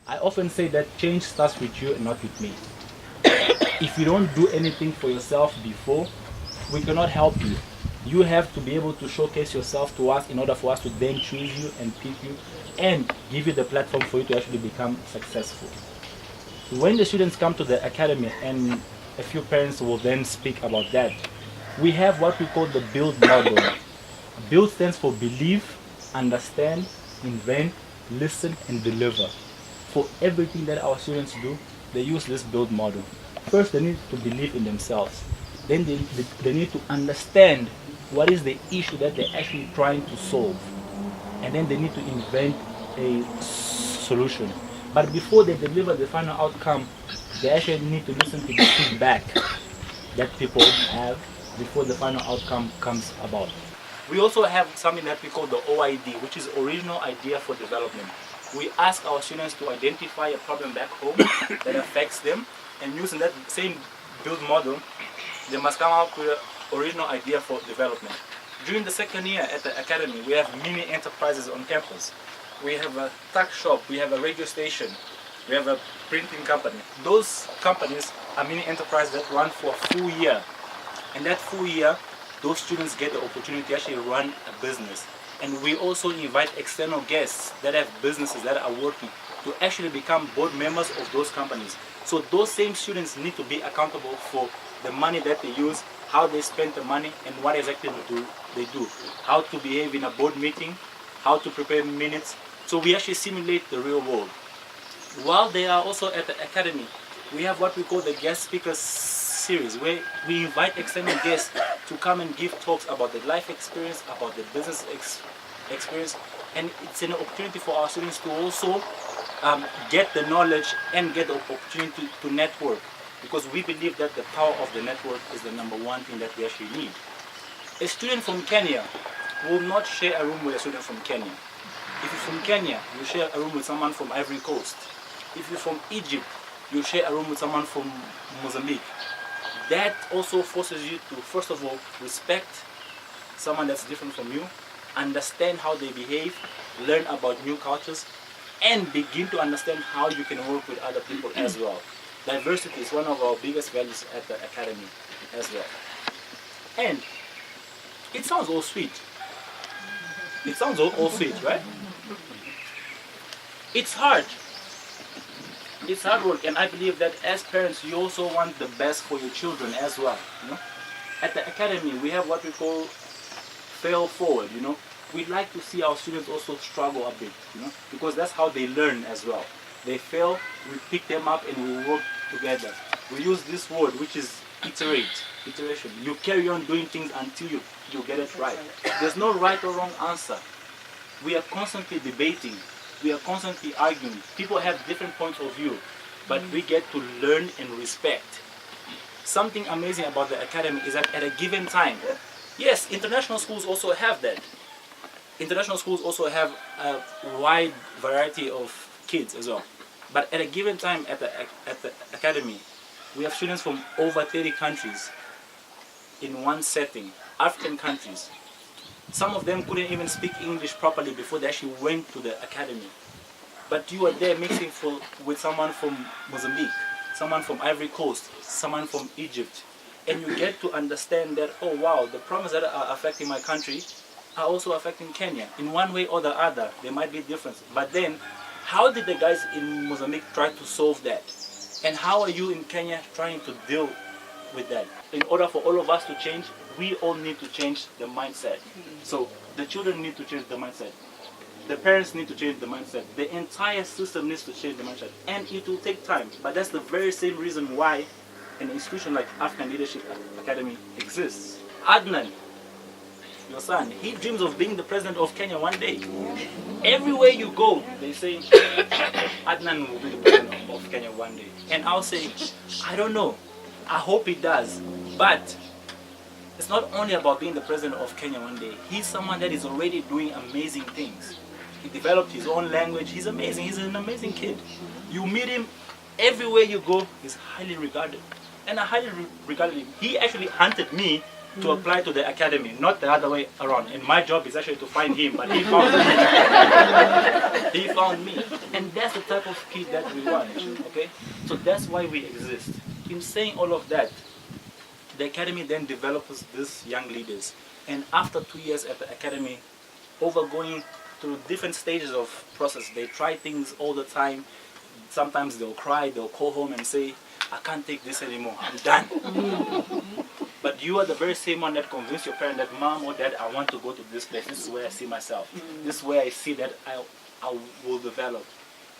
I often say that change starts with you and not with me. If you don't do anything for yourself before, we cannot help you. You have to be able to showcase yourself to us in order for us to then choose you and pick you and give you the platform for you to actually become successful. When the students come to the academy, and a few parents will then speak about that, we have what we call the build model. Build stands for believe, understand, invent, listen, and deliver. For everything that our students do, they use this build model. First, they need to believe in themselves. Then they need to understand what is the issue that they're actually trying to solve. And then they need to invent a solution. But before they deliver the final outcome, they actually need to listen to the feedback that people have before the final outcome comes about. We also have something that we call the OID, which is Original Idea for Development. We ask our students to identify a problem back home that affects them, and using that same build model, they must come up with an original idea for development. During the second year at the academy, we have mini enterprises on campus. We have a tuck shop, we have a radio station, we have a printing company. Those companies are mini enterprises that run for a full year. And that full year, those students get the opportunity to actually run a business. And we also invite external guests that have businesses that are working to actually become board members of those companies. So those same students need to be accountable for the money that they use, how they spend the money, and what exactly they do. How to behave in a board meeting, how to prepare minutes. So we actually simulate the real world. While they are also at the academy, we have what we call the guest speakers series, where we invite external guests to come and give talks about the life experience, about the business experience, and it's an opportunity for our students to also get the knowledge and get the opportunity to network, because we believe that the power of the network is the number one thing that we actually need. A student from Kenya will not share a room with a student from Kenya. If you're from Kenya, you share a room with someone from Ivory Coast. If you're from Egypt, you share a room with someone from Mozambique. That also forces you to, first of all, respect someone that's different from you, understand how they behave, learn about new cultures, and begin to understand how you can work with other people as well. Diversity is one of our biggest values at the academy as well. And it sounds all sweet. It sounds all sweet, right? It's hard. It's hard work, and I believe that as parents, you also want the best for your children as well. You know? At the academy, we have what we call fail forward. You know, we like to see our students also struggle a bit. You know, because that's how they learn as well. They fail, we pick them up, and we work together. We use this word, which is iteration. You carry on doing things until you get it right. There's no right or wrong answer. We are constantly debating. We are constantly arguing. People have different points of view, but we get to learn and respect. Something amazing about the academy is that at a given time, yes, international schools also have that. International schools also have a wide variety of kids as well. But at a given time at the academy, we have students from over 30 countries in one setting, African countries. Some of them couldn't even speak English properly before they actually went to the academy. But you are there mixing with someone from Mozambique, someone from Ivory Coast, someone from Egypt. And you get to understand that, oh wow, the problems that are affecting my country are also affecting Kenya. In one way or the other, there might be difference. But then, how did the guys in Mozambique try to solve that? And how are you in Kenya trying to deal with that? In order for all of us to change, we all need to change the mindset. So the children need to change the mindset. The parents need to change the mindset. The entire system needs to change the mindset. And it will take time. But that's the very same reason why an institution like African Leadership Academy exists. Adnan, your son, he dreams of being the president of Kenya one day. Everywhere you go, they say, Adnan will be the president of Kenya one day. And I'll say, I don't know. I hope he does. But it's not only about being the president of Kenya one day. He's someone that is already doing amazing things. He developed his own language. He's amazing. He's an amazing kid. You meet him, everywhere you go, he's highly regarded. And I highly regarded him. He actually hunted me to apply to the academy, not the other way around. And my job is actually to find him, but he found me. He found me. And that's the type of kid that we want, okay? So that's why we exist. In saying all of that, the academy then develops these young leaders. And after 2 years at the academy, overgoing through different stages of process, they try things all the time. Sometimes they'll cry, they'll call home and say, I can't take this anymore, I'm done. But you are the very same one that convinced your parent that, Mom or Dad, I want to go to this place. This is where I see myself. This is where I see that I will develop.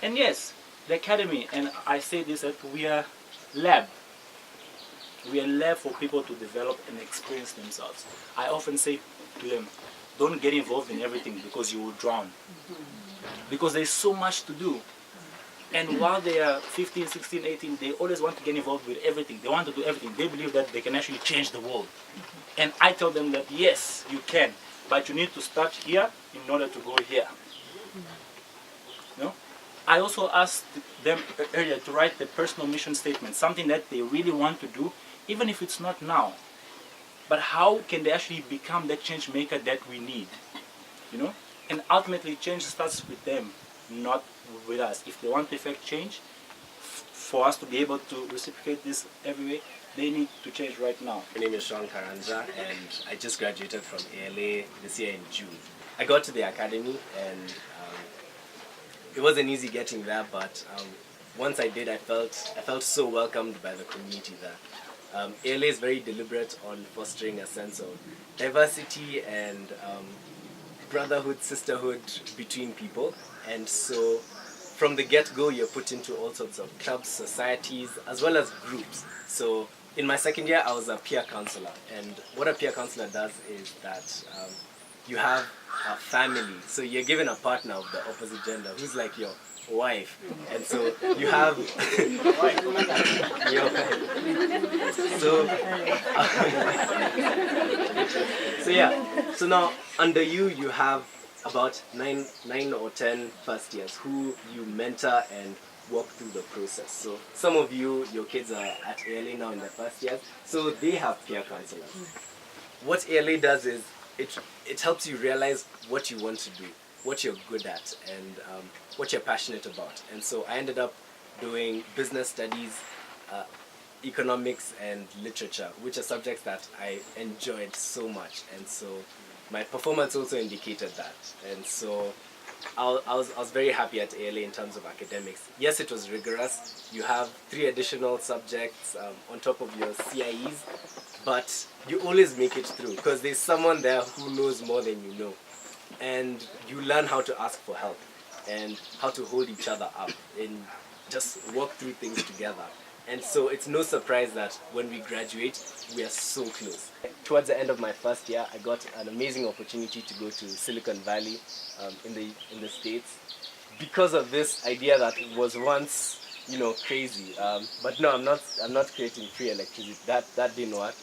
And yes, the academy, and I say this, that we are lab. We are lab for people to develop and experience themselves. I often say to them, don't get involved in everything because you will drown. Because there's so much to do. And while they are 15, 16, 18, they always want to get involved with everything. They want to do everything. They believe that they can actually change the world. And I tell them that yes, you can, but you need to start here in order to go here. No? I also asked them earlier to write the personal mission statement, something that they really want to do, even if it's not now. But how can they actually become the change maker that we need? You know? And ultimately, change starts with them, not with us. If they want to effect change, for us to be able to reciprocate this every way, they need to change right now. My name is Sean Karanja, and I just graduated from ALA this year in June. I got to the academy, and it wasn't easy getting there, but once I did, I felt so welcomed by the community there. ALA is very deliberate on fostering a sense of diversity and brotherhood, sisterhood between people. And so from the get-go, you're put into all sorts of clubs, societies, as well as groups. So in my second year, I was a peer counselor. And what a peer counselor does is that you have a family. So you're given a partner of the opposite gender who's like your wife. And so you have your wife. So yeah. So now under you, you have about 9 or 10 first years who you mentor and walk through the process. So some of you, your kids are at ALA now in their first years, so they have peer counselors. What ALA does is it helps you realize what you want to do, what you're good at, and what you're passionate about. And so I ended up doing business studies, economics, and literature, which are subjects that I enjoyed so much. And so my performance also indicated that. And so I was very happy at ALA in terms of academics. Yes, it was rigorous. You have 3 additional subjects on top of your CIEs, but you always make it through because there's someone there who knows more than you know. And you learn how to ask for help and how to hold each other up and just walk through things together. And so it's no surprise that when we graduate, we are so close. Towards the end of my first year, I got an amazing opportunity to go to Silicon Valley in the States because of this idea that was once, crazy. But no, I'm not creating free electricity. That didn't work.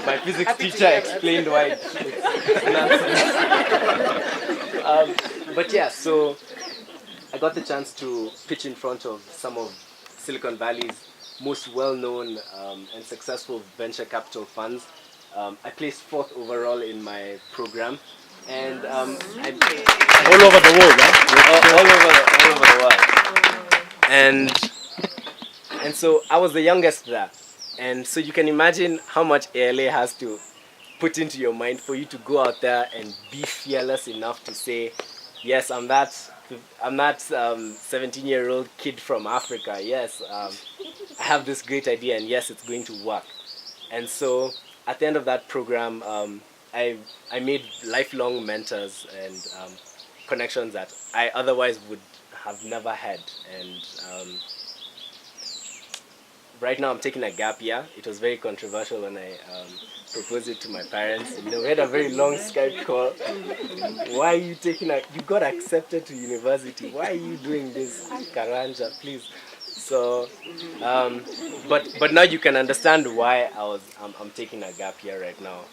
My physics teacher explained why it's nonsense. But yeah, so I got the chance to pitch in front of some of Silicon Valley's most well-known and successful venture capital funds. I placed 4th overall in my program, and all over the world, huh? all over the world. And so I was the youngest there, and so you can imagine how much ALA has to put into your mind for you to go out there and be fearless enough to say, yes, I'm that 17-year-old kid from Africa. Yes, I have this great idea, and yes, it's going to work. And so at the end of that program, I made lifelong mentors and connections that I otherwise would have never had. And right now I'm taking a gap year. It was very controversial when I proposed it to my parents. We had a very long Skype call. Why are you you got accepted to university. Why are you doing this? Karanja, please. So, but now you can understand why I'm taking a gap year right now.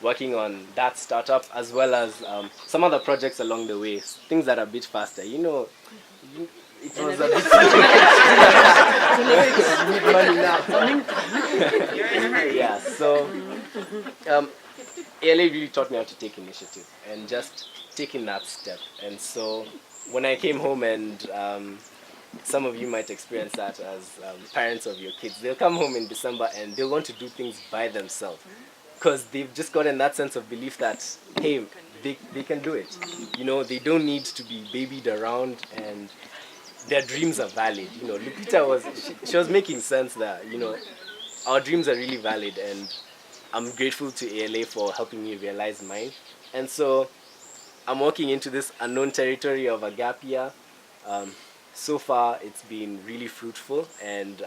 Working on that startup as well as some other projects along the way. Things that are a bit faster. It was a bit yeah, so ALA really taught me how to take initiative and just taking that step. And so when I came home, and some of you might experience that as parents of your kids, they'll come home in December and they'll want to do things by themselves because they've just gotten that sense of belief that, hey, they can do it. You know, they don't need to be babied around, and their dreams are valid. You know, she was making sense that, you know, our dreams are really valid, and I'm grateful to ALA for helping me realize mine. And so I'm walking into this unknown territory of a gap year. So far, it's been really fruitful, and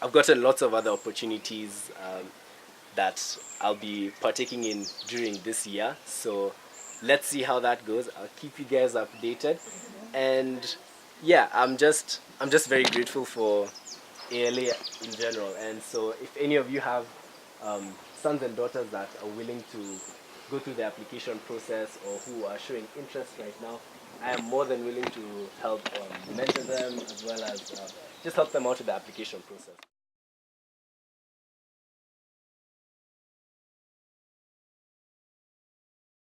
I've gotten lots of other opportunities that I'll be partaking in during this year. So let's see how that goes. I'll keep you guys updated, and yeah, I'm just very grateful for ALA in general. And so if any of you have sons and daughters that are willing to go through the application process or who are showing interest right now, I am more than willing to help mentor them as well as just help them out with the application process.